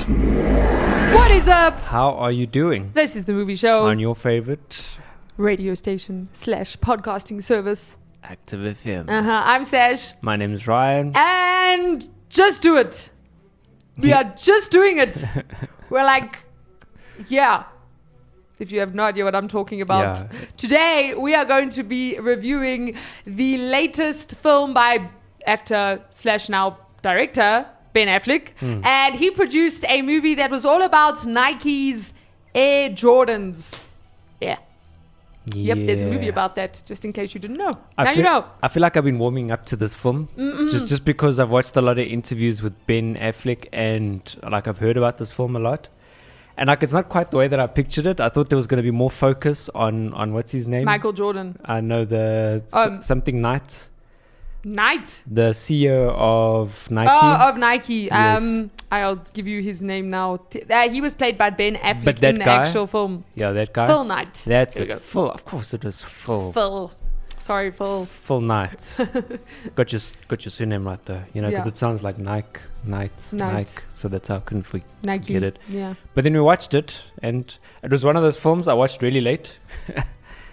What is up? How are you doing? This is the movie show On your favorite radio station / podcasting service. Active FM. I'm Sash. My name is Ryan. And just do it. We are just doing it. We're like, yeah. If you have no idea what I'm talking about. Yeah. Today, we are going to be reviewing the latest film by actor / now director, Ben Affleck. And he produced a movie that was all about Nike's Air Jordans. Yeah. Yep, there's a movie about that, just in case you didn't know. You know. I feel like I've been warming up to this film just because I've watched a lot of interviews with Ben Affleck and like I've heard about this film a lot. And like it's not quite the way that I pictured it. I thought there was going to be more focus on what's his name? Michael Jordan. I know something Knight. Knight? The CEO of Nike. Oh, of Nike. Yes. I'll give you his name now. He was played by Ben Affleck But that in the guy? actual film. Yeah, that guy. Phil Knight. That's There we it. go. Phil. Of course it was Phil. Phil. Sorry, Phil. Phil Knight. got your surname right though, because Yeah. it sounds like Nike. So that's how I couldn't Nike. get it. Yeah. But then we watched it, and it was one of those films I watched really late.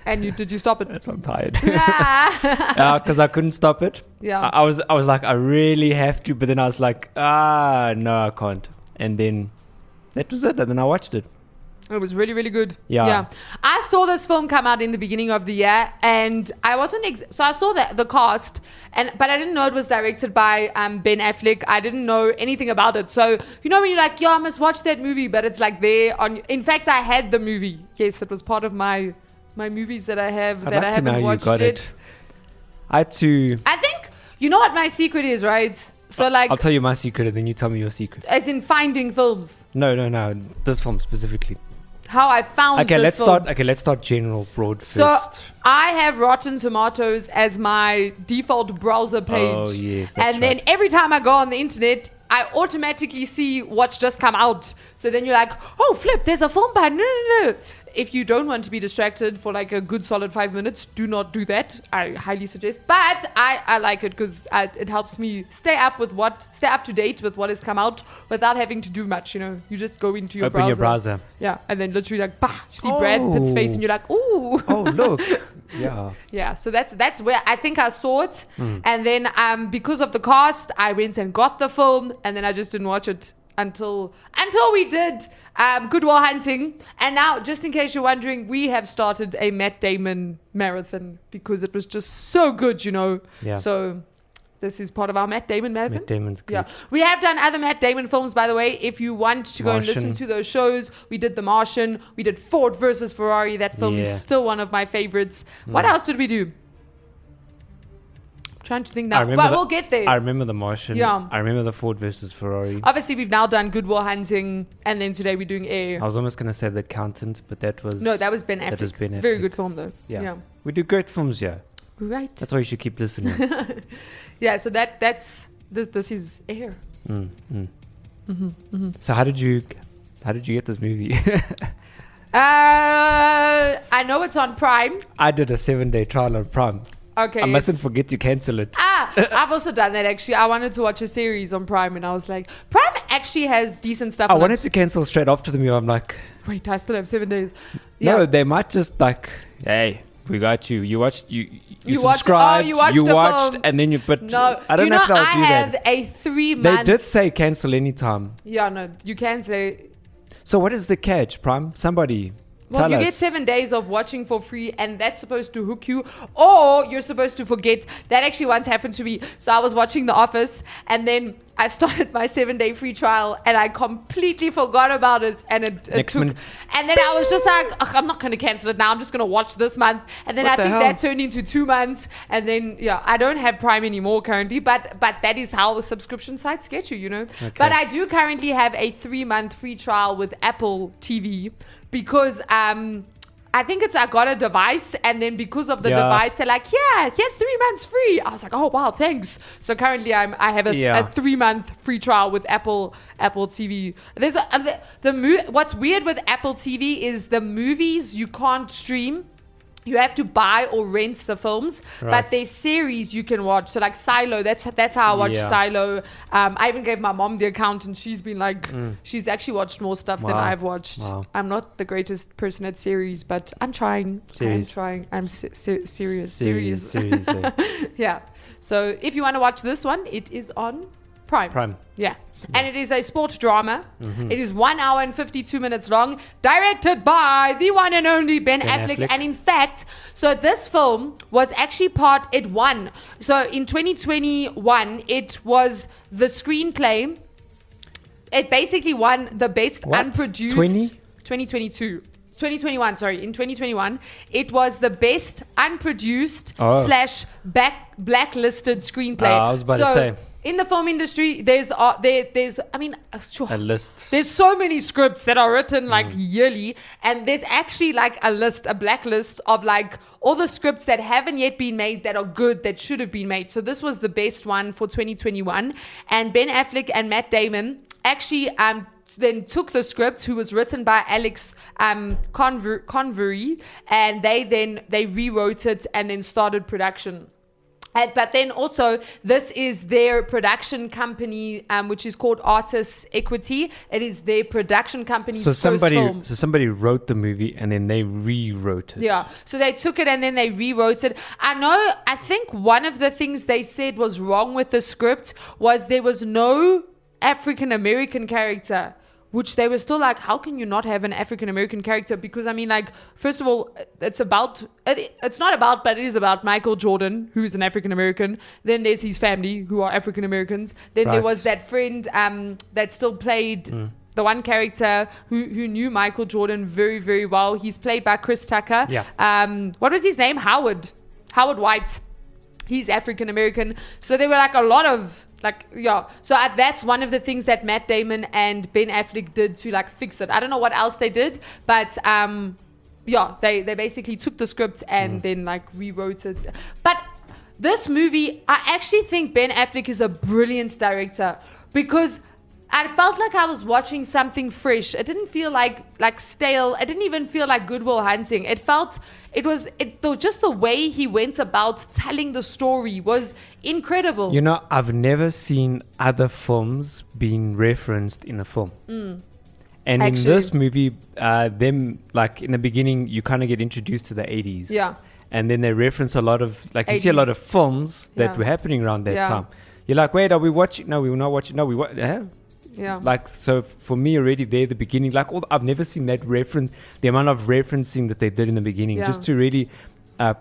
And did you stop it? I'm tired. Yeah. Because I couldn't stop it. Yeah. I was like, I really have to, but then I was like, no, I can't. And then that was it. And then I watched it. It was really, really good. Yeah. I saw this film come out in the beginning of the year, and I wasn't so I saw the cast, but I didn't know it was directed by Ben Affleck. I didn't know anything about it. So when you're like, I must watch that movie, but it's like there on. In fact, I had the movie. Yes, it was part of my movies that I have I'd that like I to know haven't how you watched got yet. it. I had to. I think you know what my secret is, right? So like, I'll tell you my secret, and then you tell me your secret. as in finding films. No. This film specifically. How I found this film. Let's start general broad So first. I have Rotten Tomatoes as my default browser page. Oh, yes, that's and then right. every time I go on the internet, I automatically see what's just come out. So then you're like, oh, flip, there's a film by no. If you don't want to be distracted for like a good solid 5 minutes, do not do that. I highly suggest. But I like it because it helps me stay up to date with what has come out without having to do much. You just go into your Open your browser. Yeah, and then literally like, bah, you see Brad Pitt's face and you're like, ooh. Oh, look. Yeah. Yeah, so that's where I think I saw it. And then because of the cast, I went and got the film, and then I just didn't watch it until we did Good Will Hunting. And now, just in case you're wondering, we have started a Matt Damon marathon because it was just so good, Yeah. So this is part of our Matt Damon marathon. Matt Damon's good. Yeah, we have done other Matt Damon films, by the way. If you want to go and Martian. listen to those shows, we did The Martian, we did Ford versus Ferrari. That film is Yeah. still one of my favorites. What else did we do? I'm trying to think now, I remember but we'll get there. I remember The Martian. Yeah. I remember the Ford versus Ferrari. Obviously, we've now done Good Will Hunting, and then today we're doing Air. I was almost going to say The Accountant, but that was... No, that was Ben Affleck. That was Ben Affleck. Very good film, though. Yeah. We do great films, yeah. Right. That's why you should keep listening. Yeah, so that's this is Air. So how did you get this movie? I know it's on Prime. I did a 7-day trial on Prime. Okay. I mustn't forget to cancel it. I've also done that actually. I wanted to watch a series on Prime and I was like, Prime actually has decent stuff I on wanted it. to cancel straight after the movie. I'm like, Wait, I still have 7 days. no, Yeah. they might just like, hey, we got you. You watched, you watched- subscribed, you watched the film. and then but No, I don't know if they'll I do have that. a 3-month. They did say cancel anytime. Yeah, no, you can say. So what is the catch, Prime? Somebody Well, tell you us. get 7 days of watching for free, and that's supposed to hook you, or you're supposed to forget. That actually once happened to me. So I was watching The Office, and then I started my 7-day free trial, and I completely forgot about it, and it Next took. minute. And then I was just like, ugh, I'm not going to cancel it now. I'm just going to watch this month, and then What I the think hell? that turned into 2 months, and then I don't have Prime anymore currently, but that is how subscription sites get you, Okay. But I do currently have a 3-month free trial with Apple TV because I think I got a device, and then because of the device, they're like, yeah, here's 3 months free. I was like, oh wow, thanks. So currently I have a 3-month free trial with Apple TV. There's what's weird with Apple TV is the movies you can't stream. you have to buy or rent the films, but there's series you can watch. So like Silo, that's how I watch Silo. I even gave my mom the account, and she's been like, she's actually watched more stuff than I've watched. I'm not the greatest person at series, but I'm trying. I'm serious. Yeah. So if you want to watch this one, it is on Prime. Yeah. And it is a sports drama. It is 1 hour and 52 minutes long, directed by the one and only Ben Affleck. And in fact, so this film was actually it won. So in 2021, it was the screenplay. It basically won the best unproduced. 2021, sorry. In 2021, it was the best unproduced / blacklisted screenplay. I was about to say. In the film industry, there's I mean, a list. There's so many scripts that are written like yearly, and there's actually like a blacklist of like all the scripts that haven't yet been made that are good, that should have been made. So this was the best one for 2021, and Ben Affleck and Matt Damon actually then took the script, who was written by Alex Convery, and they rewrote it and then started production. But then also, this is their production company, which is called Artists Equity. It is their production company's first film. So somebody wrote the movie and then they rewrote it. Yeah. So they took it and then they rewrote it. I think one of the things they said was wrong with the script was there was no African American character. Which they were still like, how can you not have an African American character? Because I mean, like, first of all, it's not about, but it is about Michael Jordan, who is an African American. Then there's his family, who are African Americans. Then there was that friend that still played the one character who knew Michael Jordan very, very well. He's played by Chris Tucker. Yeah. What was his name? Howard White. He's African American. So there were like a lot of so that's one of the things that Matt Damon and Ben Affleck did to like fix it. I don't know what else they did, but they basically took the script and then like rewrote it. But this movie, I actually think Ben Affleck is a brilliant director, because I felt like I was watching something fresh. It didn't feel like stale. It didn't even feel like Good Will Hunting. Just the way he went about telling the story was incredible. You know, I've never seen other films being referenced in a film. And actually, in this movie, them, like in the beginning, you kind of get introduced to the 80s. Yeah. And then they reference a lot of, like, you see a lot of films that were happening around that time. You're like, wait, are we watching? No, we were not watching. No, we what? Yeah. Like, so for me already there at the beginning, like I've never seen that reference, the amount of referencing that they did in the beginning, just to really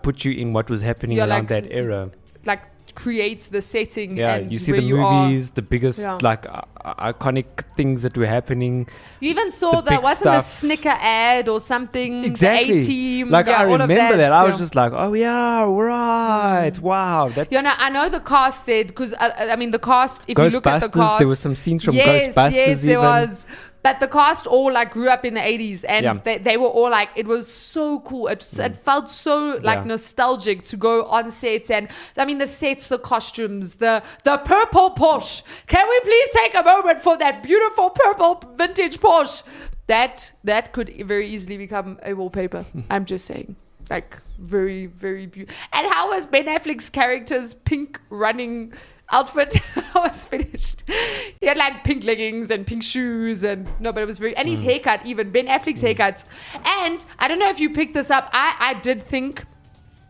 put you in what was happening around that era. Like create the setting. Yeah, and you see the movies, the biggest iconic things that were happening. You even saw that wasn't a Snicker ad or something. Exactly. The A-Team. Like I remember that. I was just like, oh yeah, right, wow. That's I know the cast said, because I mean the cast. If you look at the cast, there were some scenes from Ghostbusters. Yes, there was. But the cast all like grew up in the 80s, and they were all like, it was so cool. It felt so like nostalgic to go on set, and I mean the sets, the costumes, the purple Porsche. Can we please take a moment for that beautiful purple vintage Porsche? That could very easily become a wallpaper. I'm just saying. Like very, very beautiful. And how was Ben Affleck's character's pink running outfit? I was finished. He had like pink leggings and pink shoes, and but it was very, and his haircut, even Ben Affleck's haircuts. And I don't know if you picked this up. I did think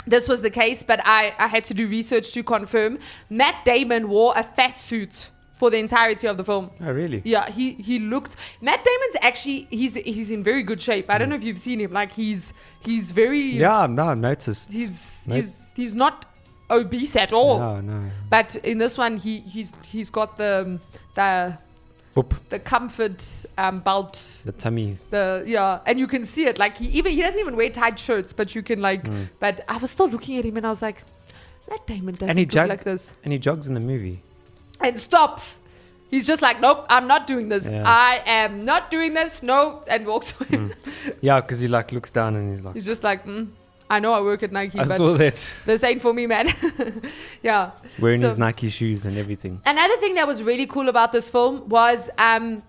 this was the case, but I had to do research to confirm. Matt Damon wore a fat suit for the entirety of the film. Oh, really? Yeah, he looked. Matt Damon's actually he's in very good shape. I don't know if you've seen him. Like he's very. Yeah, no, I noticed. He's not obese at all. No. But in this one, he's got the comfort belt, the tummy, and you can see it. Like he doesn't even wear tight shirts, but you can like. But I was still looking at him and I was like, Matt Damon doesn't look like this. And he jogs in the movie. And stops. He's just like, nope, I'm not doing this. Yeah. I am not doing this. No, and walks away. Yeah, because he like looks down and he's just like, I know I work at Nike, I but saw that. This ain't for me, man. Yeah. Wearing his Nike shoes and everything. Another thing that was really cool about this film was I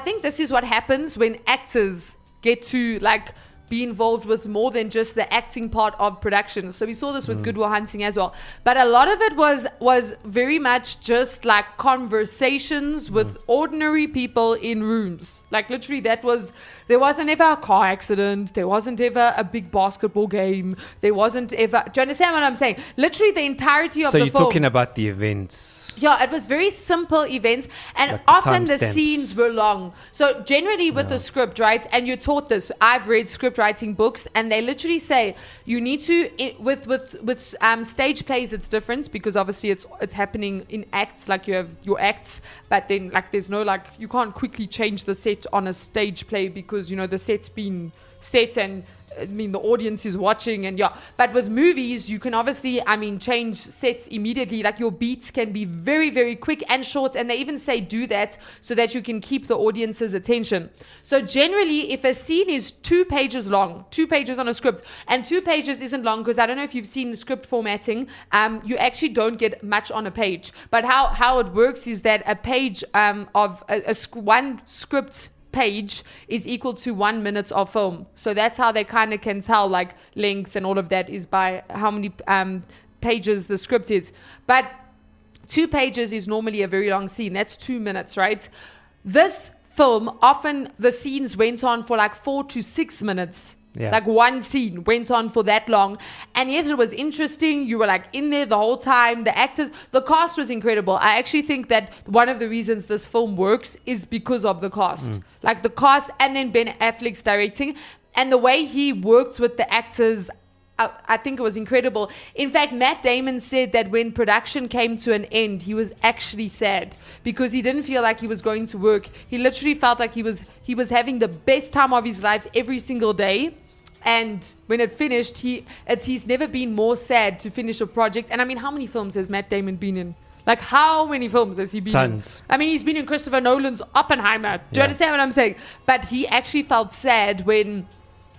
think this is what happens when actors get to like be involved with more than just the acting part of production. So we saw this with Good Will Hunting as well. But a lot of it was very much just like conversations with ordinary people in rooms. Like literally there wasn't ever a car accident. There wasn't ever a big basketball game. There wasn't ever, do you understand what I'm saying? Literally the entirety of the film. So you're talking about the events. Yeah, it was very simple events, and like often the timestamps. scenes were long. So generally with the script, right, and you're taught this. I've read script writing books, and they literally say you need to with stage plays. It's different because obviously it's happening in acts, like you have your acts, but then like there's no like you can't quickly change the set on a stage play because the set's been set and. I mean, the audience is watching and but with movies, you can obviously, change sets immediately. Like your beats can be very, very quick and short. And they even say do that so that you can keep the audience's attention. So generally, if a scene is 2 pages long, 2 pages on a script, and 2 pages isn't long because I don't know if you've seen script formatting, you actually don't get much on a page. But how it works is that a page of one script page is equal to 1 minute of film. So that's how they kind of can tell like length and all of that is by how many pages the script is. But 2 pages is normally a very long scene. That's 2 minutes, right? This film, often the scenes went on for like 4 to 6 minutes. Yeah. Like one scene went on for that long, and yet it was interesting. You were like in there the whole time. The actors, the cast was incredible. I actually think that one of the reasons this film works is because of the cast. Like the cast, and then Ben Affleck's directing, and the way he worked with the actors. I think it was incredible. In fact, Matt Damon said that when production came to an end, he was actually sad because he didn't feel like he was going to work. He literally felt like he was having the best time of his life every single day. And when it finished, he's never been more sad to finish a project. And I mean, how many films has Matt Damon been in? Like, how many films has he been Tons. in? I mean, he's been in Christopher Nolan's Oppenheimer. Do you understand what I'm saying? But he actually felt sad when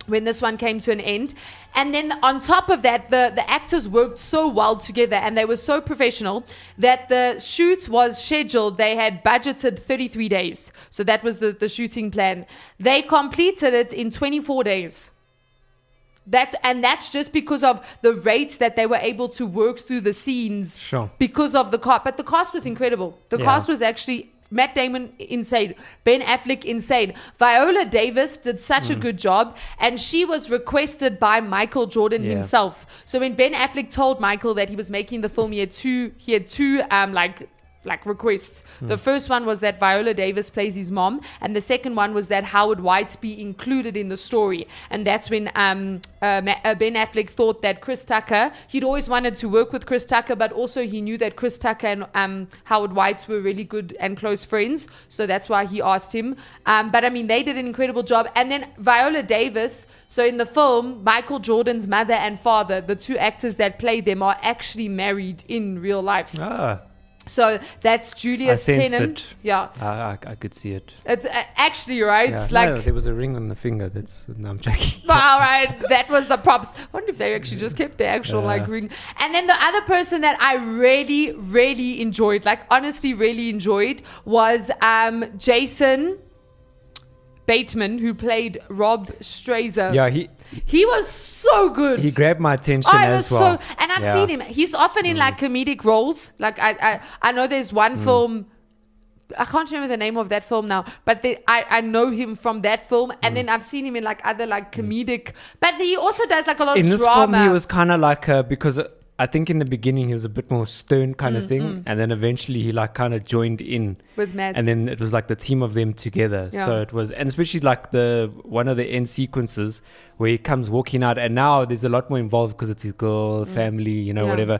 this one came to an end. And then on top of that, the actors worked so well together and they were so professional that the shoot was scheduled. They had budgeted 33 days. So that was the shooting plan. They completed it in 24 days. That's just because of the rate that they were able to work through the scenes. Sure. Because of the cast. But the cast was incredible. The cast was actually Matt Damon, insane. Ben Affleck, insane. Viola Davis did such a good job, and she was requested by Michael Jordan himself. So when Ben Affleck told Michael that he was making the film, he had two requests. The first one was that Viola Davis plays his mom, and the second one was that Howard White be included in the story. And that's when Ben Affleck thought that Chris Tucker, he'd always wanted to work with Chris Tucker, but also he knew that Chris Tucker and Howard White were really good and close friends, so that's why he asked him. But I mean, they did an incredible job. And then Viola Davis, so in the film, Michael Jordan's mother and father, the two actors that played them, are actually married in real life. So that's Julius Tennant. Yeah, I could see it. It's actually right. Yeah. It's like no, there was a ring on the finger. No, I'm joking. All right, that was the props. I wonder if they actually just kept the actual ring. And then the other person that I really, really enjoyed, like honestly, really enjoyed, was Jason Bateman, who played Rob Strazer. Yeah, he was so good. He grabbed my attention as well. And I've seen him. He's often in like comedic roles. Like I know there's one film. I can't remember the name of that film now, but I know him from that film, and then I've seen him in like other like comedic. But he also does like a lot of drama. In this film, he was kind of like because. I think in the beginning he was a bit more stern kind of thing, and then eventually he like kind of joined in with Matt, and then it was like the team of them together. So it was, and especially like one of the end sequences where he comes walking out, and now there's a lot more involved because it's his girl, family, whatever.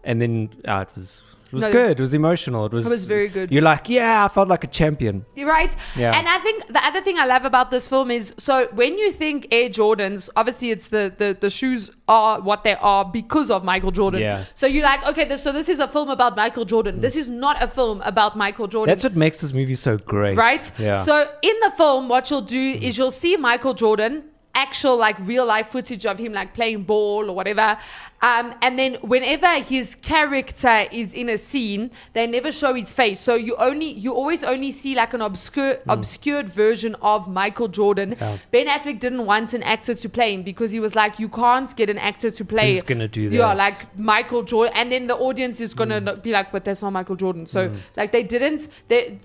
And then it was good. It was emotional. It was very good. You're like, I felt like a champion. Right? Yeah. And I think the other thing I love about this film is, so when you think Air Jordans, obviously it's the shoes are what they are because of Michael Jordan. Yeah. So you're like, okay, this is a film about Michael Jordan. This is not a film about Michael Jordan. That's what makes this movie so great. Right? Yeah. So in the film, what you'll do is you'll see Michael Jordan actual like real life footage of him like playing ball or whatever. And then whenever his character is in a scene, they never show his face. So you always only see like an obscured version of Michael Jordan. Yeah. Ben Affleck didn't want an actor to play him because he was like, you can't get an actor to play. Who's gonna do that? Yeah, like Michael Jordan. And then the audience is gonna be like, but that's not Michael Jordan. So like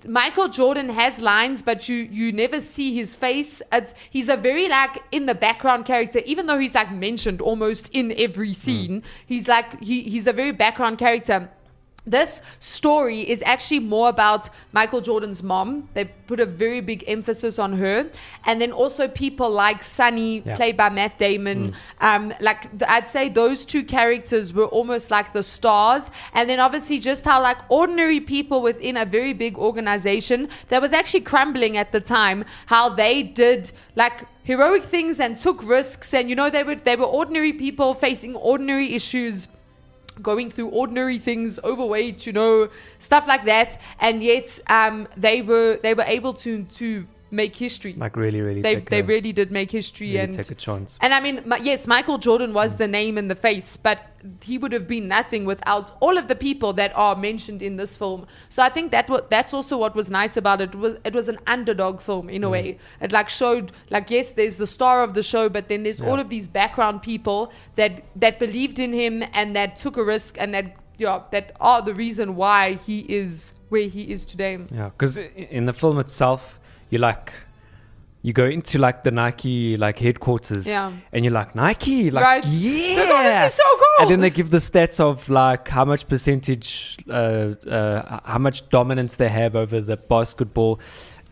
Michael Jordan has lines, but you never see his face. He's a very like in the background character, even though he's like mentioned almost in every scene. He's like he's a very background character. This story is actually more about Michael Jordan's mom. They put a very big emphasis on her. And then also people like Sonny, played by Matt Damon. I'd say those two characters were almost like the stars. And then obviously just how like ordinary people within a very big organization that was actually crumbling at the time, how they did like heroic things and took risks. And, you know, they were ordinary people facing ordinary issues, going through ordinary things, overweight, you know, stuff like that, and yet they were able to make history. Like really they really did make history really and take a chance. And I mean, yes, Michael Jordan was the name and the face, but he would have been nothing without all of the people that are mentioned in this film. So I think that's also what was nice about it. It was an underdog film in a way. It like showed like, yes, there's the star of the show, but then there's all of these background people that believed in him and that took a risk and that are the reason why he is where he is today. Yeah, because in the film itself, you go into like the Nike like headquarters, and you're like, Nike, like, right. yeah, This is so cool. And then they give the stats of like how much percentage, how much dominance they have over the basketball.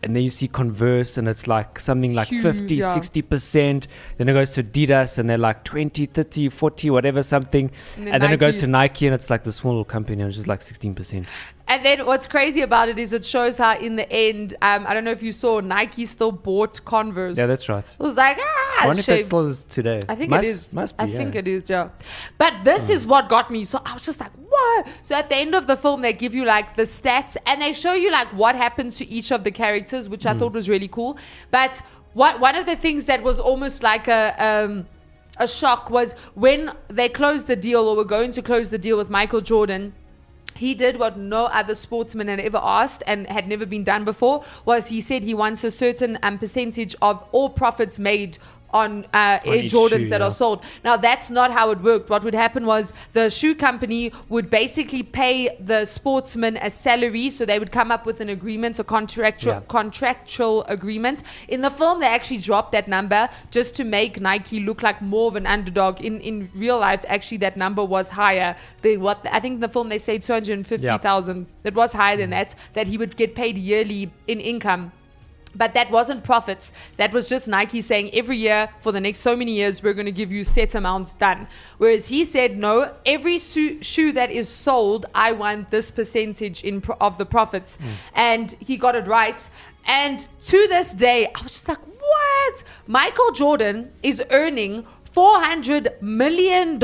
And then you see Converse and it's like something like Huge, 50, 60%. Then it goes to Adidas and they're like 20, 30, 40, whatever, something. And then it goes to Nike and it's like the small little company and it's just like 16%. And then what's crazy about it is it shows how in the end, I don't know if you saw, Nike still bought Converse. Yeah, that's right. It was like, I wonder if it still is today. I think it is. Must be, I think it is, yeah. But this is what got me. So I was just like, what? So at the end of the film, they give you like the stats and they show you like what happened to each of the characters, which I thought was really cool. But one of the things that was almost like a shock was when they closed the deal or were going to close the deal with Michael Jordan. He did what no other sportsman had ever asked and had never been done before, was he said he wants a certain percentage of all profits made on Air Jordans that are sold. Now, that's not how it worked. What would happen was the shoe company would basically pay the sportsman a salary, so they would come up with an agreement, a contractual agreement. In the film, they actually dropped that number just to make Nike look like more of an underdog. In real life, actually, that number was higher than what I think in the film they say 250,000. It was higher than that he would get paid yearly in income. But that wasn't profits. That was just Nike saying every year for the next so many years, we're going to give you set amounts done. Whereas he said, no, every shoe that is sold, I want this percentage of the profits. And he got it right. And to this day, I was just like, what? Michael Jordan is earning $400 million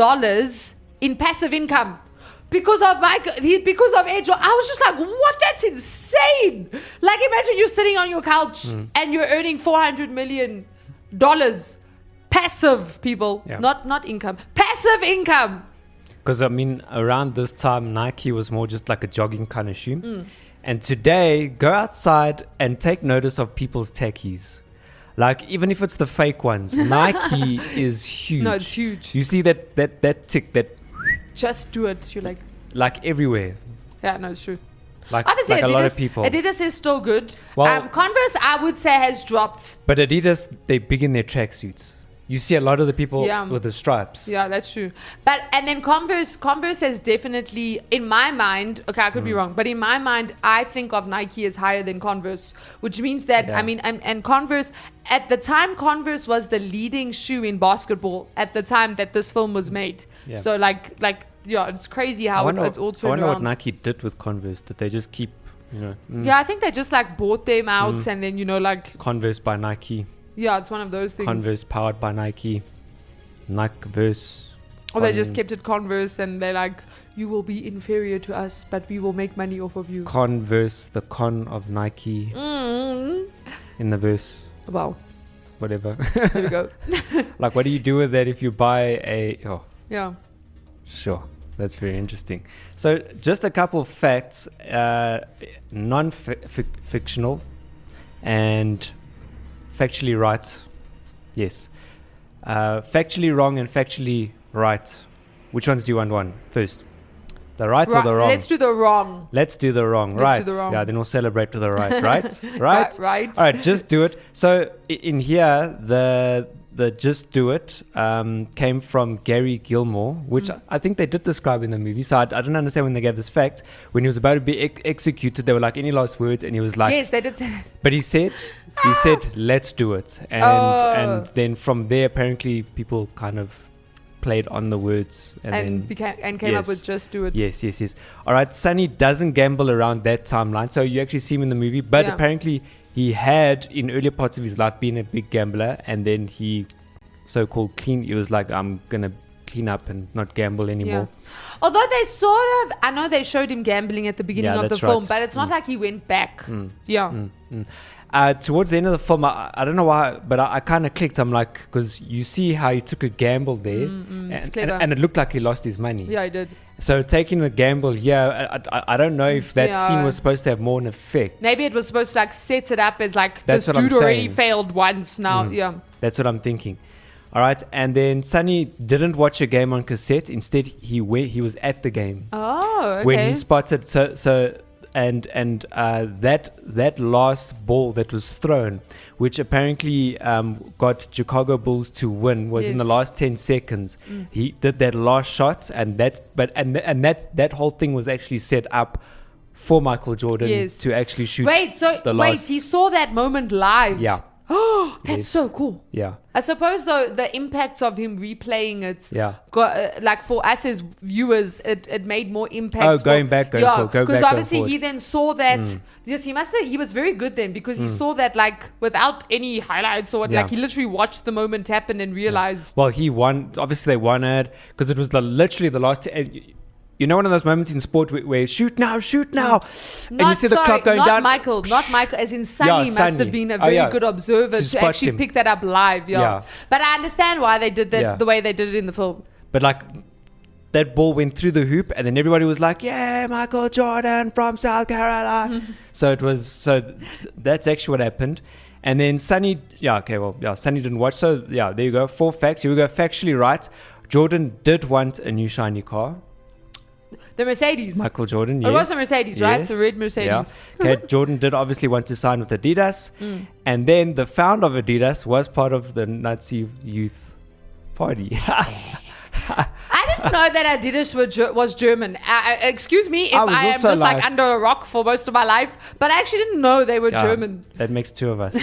in passive income. Because of Air Jordan. I was just like, what? That's insane. Like, imagine you're sitting on your couch and you're earning $400 million. Passive, people. Yeah. Not income. Passive income. Because, I mean, around this time, Nike was more just like a jogging kind of shoe. And today, go outside and take notice of people's techies. Like, even if it's the fake ones, Nike is huge. No, it's huge. You see that tick, that... Just do it. You're like everywhere. Yeah, no, it's true. Like obviously, like Adidas, a lot of people. Adidas is still good. Well, Converse, I would say, has dropped. But Adidas, they big in their tracksuits. You see a lot of the people with the stripes. Yeah, that's true. And then Converse has definitely, in my mind, okay, I could be wrong, but in my mind, I think of Nike as higher than Converse, which means that, I mean, and Converse, at the time, Converse was the leading shoe in basketball at the time that this film was made. Yeah. So it's crazy how it all turned around. I wonder what Nike did with Converse. Did they just keep, Yeah, I think they just bought them out and then, Converse by Nike. Yeah, it's one of those things. Converse powered by Nike. Nikeverse. Or they just kept it Converse and they're like, you will be inferior to us, but we will make money off of you. Converse, the con of Nike. In the verse. Wow. whatever. There we go. Like, what do you do with that if you buy a... Oh, Yeah. sure. That's very interesting. So just a couple of facts, non-fictional and factually right. Yes. Factually wrong and factually right. Which ones do you want one first? The right or the wrong? Let's do the wrong. Let's do the wrong. Let's Right. do the wrong. Yeah, then we'll celebrate with the right. Right? Right? Right. All right, just do it. So in here, the just do it came from Gary Gilmore, which I think they did describe in the movie. So I don't understand when they gave this fact. When he was about to be executed, they were like, any last words? And he was like, Yes, they did say that. but he said, let's do it. And then from there, apparently people kind of played on the words And came up with just do it. Yes. All right, Sonny doesn't gamble around that timeline. So you actually see him in the movie, but apparently he had in earlier parts of his life been a big gambler, and then he so-called he was like, I'm gonna clean up and not gamble anymore. Yeah. Although they I know they showed him gambling at the beginning of the film, but it's not like he went back. Towards the end of the film, I don't know why, but I kind of clicked. I'm like, because you see how he took a gamble there, and it looked like he lost his money. Yeah, I did. So taking a gamble here, I don't know if that scene was supposed to have more an effect. Maybe it was supposed to like set it up as like That's this what I'm dude already saying. failed once now. Yeah. That's what I'm thinking. All right, and then Sonny didn't watch a game on cassette. Instead, he was at the game. Oh, okay. When he spotted that last ball that was thrown, which apparently got Chicago Bulls to win, was in the last 10 seconds. He did that last shot, and that whole thing was actually set up for Michael Jordan to actually shoot. He saw that moment live. Yeah. Oh, that's so cool. Yeah. I suppose though the impacts of him replaying it, Yeah. like for us as viewers, it made more impact. Oh, going back, going forward. Because obviously going he then saw that. Yes, he was very good then because he saw that like without any highlights or like he literally watched the moment happen and realized. Well, he won. Obviously, they won it because it was literally the last. You know, one of those moments in sport where shoot now, and you see the clock going down. Not Michael, as in Sonny must have been a very good observer to actually pick that up live. Yeah. But I understand why they did that the way they did it in the film. But like that ball went through the hoop, and then everybody was like, "Yeah, Michael Jordan from South Carolina." So that's actually what happened. And then Sonny, Sonny didn't watch. So there you go. 4 facts. Here we go. Factually right. Jordan did want a new shiny car. The Mercedes. Michael Jordan, yes. It was a Mercedes, right? It's a red Mercedes. Yeah. Okay, Jordan did obviously want to sign with Adidas. And then the founder of Adidas was part of the Nazi youth party. I didn't know that Adidas was German. Excuse me if I am just like under a rock for most of my life, but I actually didn't know they were German. That makes 2 of us.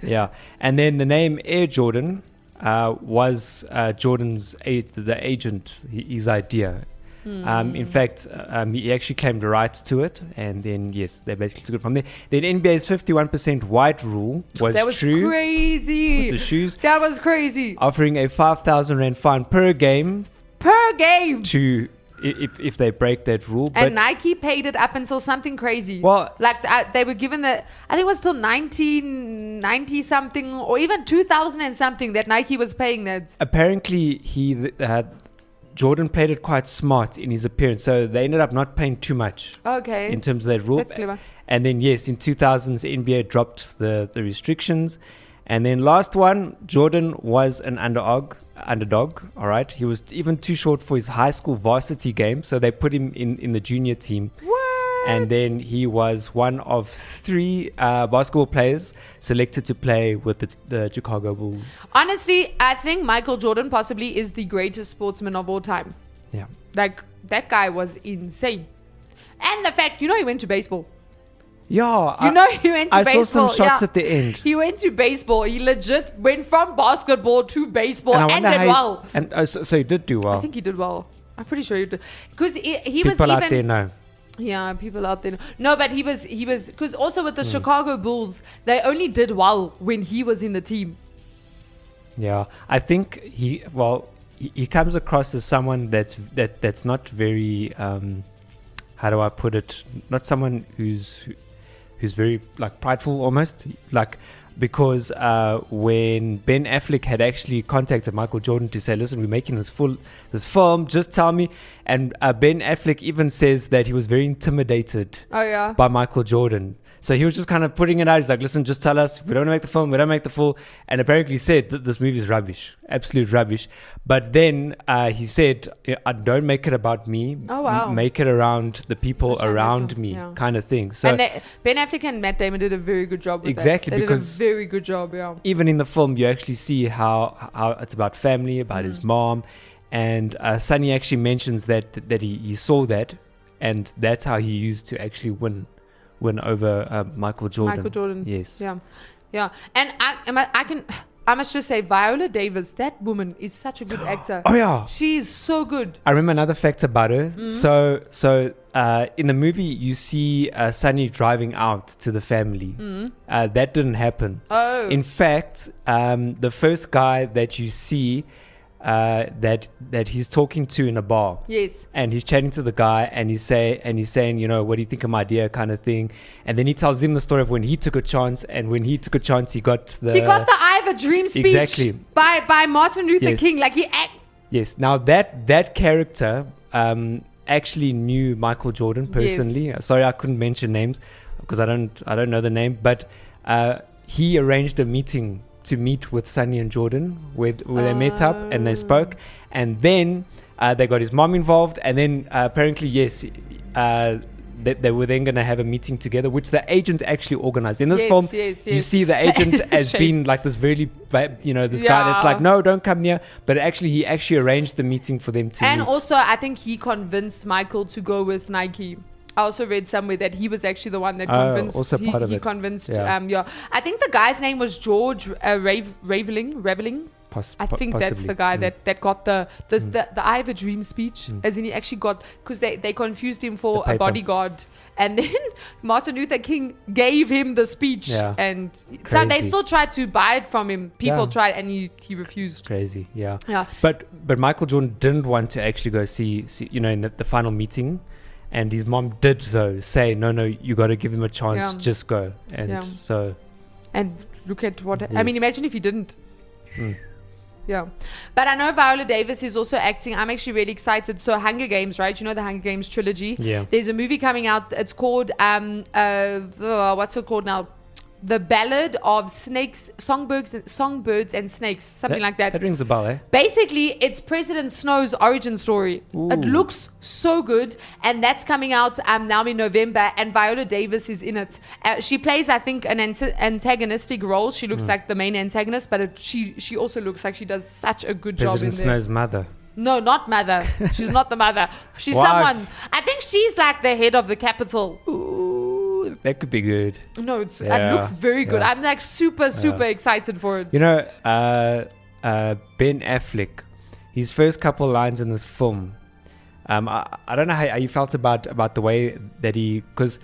Yeah. And then the name Air Jordan was Jordan's the agent, his idea. In fact, he actually claimed the rights to it, and then they basically took it from there. Then NBA's 51% white rule was true. That was crazy. With the shoes. That was crazy. Offering a 5,000 rand fine per game. To if they break that rule. And Nike paid it up until something crazy. Well, like they were given I think it was till 1990 something or even 2000 and something that Nike was paying that. Apparently, Jordan played it quite smart in his appearance, so they ended up not paying too much. Okay. In terms of that rule. That's clever. And then, in 2000s, NBA dropped the restrictions. And then last one, Jordan was an underdog, all right? He was even too short for his high school varsity game, so they put him in the junior team. What? And then he was one of 3 basketball players selected to play with the Chicago Bulls. Honestly, I think Michael Jordan possibly is the greatest sportsman of all time. Yeah. Like, that guy was insane. And the fact, he went to baseball. Yeah. He went to baseball. I saw some shots at the end. He went to baseball. He legit went from basketball to baseball and did well. So he did do well. I think he did well. I'm pretty sure he did. Because he was even... People out there know. Yeah, people out there. No, but he was because also with the Chicago Bulls, they only did well when he was in the team. Yeah, I think he comes across as someone that's not very how do I put it? Not someone who's who's very like prideful almost, like because when Ben Affleck had actually contacted Michael Jordan to say, listen, we're making this film, just tell me. And Ben Affleck even says that he was very intimidated by Michael Jordan. So he was just kind of putting it out. He's like, listen, just tell us. If we don't make the film, we don't make the full. And apparently said that this movie is rubbish, absolute rubbish. But then he said, don't make it about me. Oh, wow. Make it around the people around me, kind of thing. So Ben Affleck and Matt Damon did a very good job with exactly, that. They because did a very good job, even in the film, you actually see how it's about family, about his mom. And Sonny actually mentions that he saw that, and that's how he used to actually win over Michael Jordan. Michael Jordan. Yes. Yeah. And I must just say, Viola Davis, that woman is such a good actor. Oh yeah. She's so good. I remember another fact about her. So in the movie, you see Sonny driving out to the family. That didn't happen. Oh. In fact, the first guy that you see that he's talking to in a bar. Yes. And he's chatting to the guy, and he's saying, you know, what do you think of my idea, kind of thing. And then he tells him the story of when he took a chance, and when he took a chance, he got the I Have a Dream speech exactly by Martin Luther King. Like yes. Now that character actually knew Michael Jordan personally. Yes. Sorry, I couldn't mention names because I don't know the name, but he arranged a meeting to meet with Sonny and Jordan where they met up and they spoke, and then they got his mom involved, and then apparently they were then going to have a meeting together, which the agent actually organized. In this film, you see the agent as being like this very, this guy that's like, no, don't come near. But he actually arranged the meeting for them to meet. And also, I think he convinced Michael to go with Nike. I also read somewhere that he was actually the one that convinced. Also part of he it. Convinced. I think the guy's name was George Raveling. I think that's the guy that got the I Have a Dream speech, as in he actually got, because they confused him for a bodyguard, and then Martin Luther King gave him the speech, and so they still tried to buy it from him. People tried, and he refused. Crazy, yeah. But Michael Jordan didn't want to actually go see in the final meeting. And his mom did say, no, you got to give him a chance, just go. And so... And look at what... Yes. I mean, imagine if he didn't. Yeah. But I know Viola Davis is also acting. I'm actually really excited. So Hunger Games, right? You know the Hunger Games trilogy? Yeah. There's a movie coming out. It's called... what's it called now? The Ballad of Snakes, Songbirds and Snakes, something like that. That rings a bell, eh? Basically, it's President Snow's origin story. Ooh. It looks so good, and that's coming out now in November, and Viola Davis is in it. She plays, I think, an antagonistic role. She looks like the main antagonist, but she also looks like she does such a good job in there. President Snow's mother. No, not mother. She's not the mother. She's someone. I think she's like the head of the Capitol. Ooh. That could be good. No, it looks very good. I'm like super excited for it. You know, Ben Affleck, his first couple lines in this film, I don't know how you felt about the way that because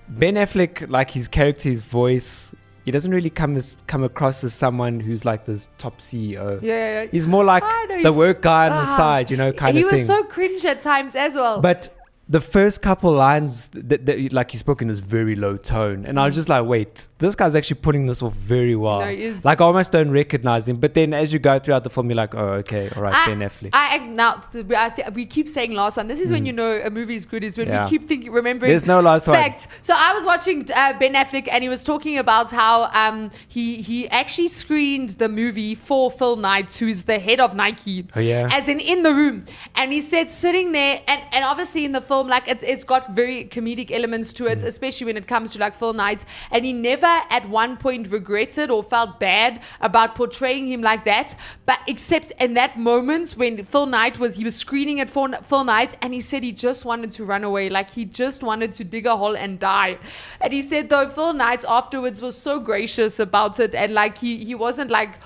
Ben Affleck, like his character, his voice, he doesn't really come across as someone who's like this top CEO. Yeah. He's more like the work guy on the side, kind of thing. He was so cringe at times as well. But the first couple lines that like he's spoken is very low tone, and I was just like, wait, this guy's actually putting this off very well. No, he is. Like I almost don't recognize him, but then as you go throughout the film, you're like, oh, okay, all right, Ben Affleck. We keep saying last one. This is when you know a movie is good, is when we keep remembering. There's no last fact. One. So I was watching Ben Affleck, and he was talking about how he actually screened the movie for Phil Knight, who's the head of Nike. Oh yeah. As in the room, and he said sitting there, and obviously in the film, like it's got very comedic elements to it, especially when it comes to like Phil Knight, and he never at one point regretted or felt bad about portraying him like that, but except in that moment when Phil Knight was screening it for Phil Knight, and he said he just wanted to run away, like he just wanted to dig a hole and die. And he said though Phil Knight afterwards was so gracious about it, and like he wasn't like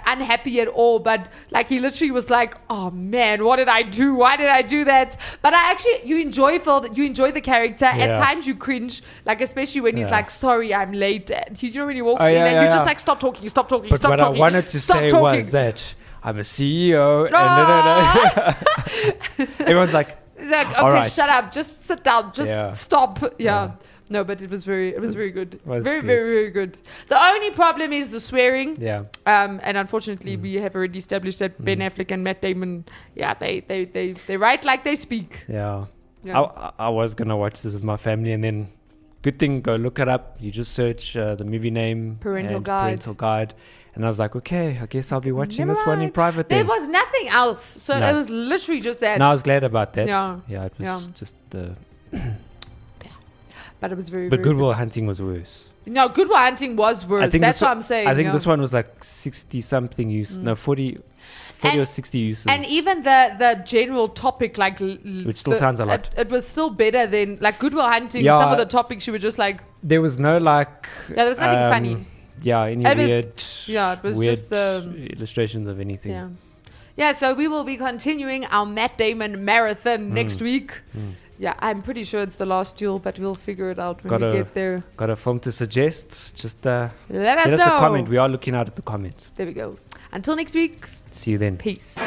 unhappy at all, but like he literally was like, oh man, what did I do? Why did I do that? But you enjoy Phil, you enjoy the character. At times you cringe, like especially when he's like, sorry, I'm late. You know when he walks in and you're just like, stop talking. But what I wanted to say was that I'm a CEO. And everyone's like, okay, shut up, just sit down, just stop. No, but it was very good. Was Very, good. very good. The only problem is the swearing. Yeah. And unfortunately, we have already established that Ben Affleck and Matt Damon, they write like they speak. Yeah. Yeah. I was gonna watch this with my family, and then good thing, go look it up. You just search the movie name, Parental and guide. parental guide, and I was like, okay, I guess I'll be watching Never this one in mind. private. There Then was nothing else, so No. it was literally just that. no, I was glad about that. Yeah. Yeah, it was Yeah. just the. But it was very, But very Goodwill Hunting was worse. good. No, Goodwill Hunting was worse. That's this what one- I'm saying. I think yeah. this one was like 60 something use. No, 40 or And- 60 uses. And even the general topic, like Which still sounds a lot. It was still better than like Goodwill Hunting. Yeah. Some of the topics you were just like, there was no like. yeah, there was nothing funny. Yeah, any It was- weird. Yeah, it was weird just the illustrations of anything. yeah. Yeah, so we will be continuing our Matt Damon marathon next week. Yeah, I'm pretty sure it's the last duel, but we'll figure it out when we get there. Got a film to suggest? Just Let us let us know. a comment. We are looking out at the comments. There we go. Until next week, See you then. peace.